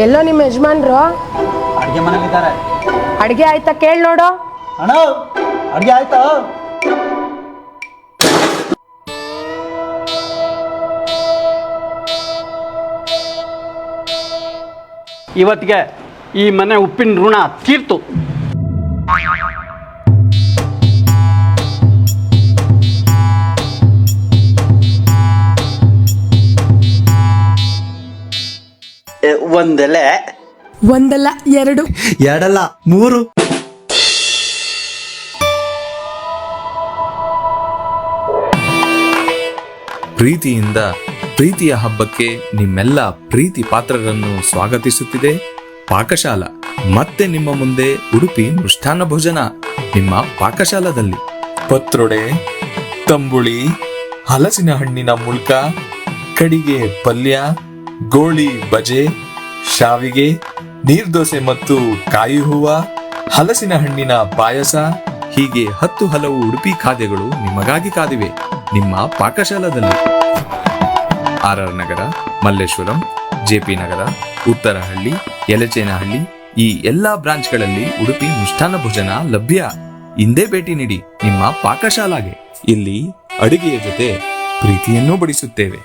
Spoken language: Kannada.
ಎಲ್ಲೋ ನಿಮ್ಮ ಯಜಮಾನ್ರು? ಅಡುಗೆ ಮನೇಲಿದ್ದಾರೆ. ಅಡ್ಗೆ ಆಯ್ತಾ ಕೇಳಿ ನೋಡು. ಅಣ್ಣ ಅಡುಗೆ ಆಯ್ತಾ? ಇವತ್ತಿಗೆ ಈ ಮನೆ ಉಪ್ಪಿನ ಋಣ ತೀರ್ತು. ಒಂದೆಲೆ ಒಂದಲ್ಲ ಎರಡು, ಎರಡಲ್ಲ ಮೂರು. ಪ್ರೀತಿಯಿಂದ ಪ್ರೀತಿಯ ಹಬ್ಬಕ್ಕೆ ನಿಮ್ಮೆಲ್ಲ ಪ್ರೀತಿ ಪಾತ್ರರನ್ನು ಸ್ವಾಗತಿಸುತ್ತಿದೆ ಪಾಕಶಾಲಾ. ಮತ್ತೆ ನಿಮ್ಮ ಮುಂದೆ ಉಡುಪಿ ಮೃಷ್ಟಾನ್ನ ಭೋಜನ ನಿಮ್ಮ ಪಾಕಶಾಲಾದಲ್ಲಿ. ಪತ್ರೊಡೆ, ತಂಬುಳಿ, ಹಲಸಿನ ಹಣ್ಣಿನ ಮುಳ್ಕ, ಕಡಿಗೆ ಪಲ್ಯ, ಗೋಳಿ ಬಜೆ, ಶಾವಿಗೆ, ನೀರ್ದೋಸೆ ಮತ್ತು ಕಾಯಿ ಹೂವ, ಹಲಸಿನ ಹಣ್ಣಿನ ಪಾಯಸ, ಹೀಗೆ 10 ಹಲವು ಉಡುಪಿ ಖಾದ್ಯಗಳು ನಿಮಗಾಗಿ ಕಾದಿವೆ ನಿಮ್ಮ ಪಾಕಶಾಲಾದಲ್ಲಿ. ಆರ್ ನಗರ, ಮಲ್ಲೇಶ್ವರಂ, ಜೆಪಿ ನಗರ, ಉತ್ತರಹಳ್ಳಿ, ಯಲಚೇನಹಳ್ಳಿ ಈ ಎಲ್ಲಾ ಬ್ರಾಂಚ್ಗಳಲ್ಲಿ ಉಡುಪಿ ಮೃಷ್ಟಾನ್ನ ಭೋಜನ ಲಭ್ಯ. ಇಂದೇ ಭೇಟಿ ನೀಡಿ ನಿಮ್ಮ ಪಾಕಶಾಲಾಗೆ. ಇಲ್ಲಿ ಅಡುಗೆಯ ಜೊತೆ ಪ್ರೀತಿಯನ್ನೂ ಬಡಿಸುತ್ತೇವೆ.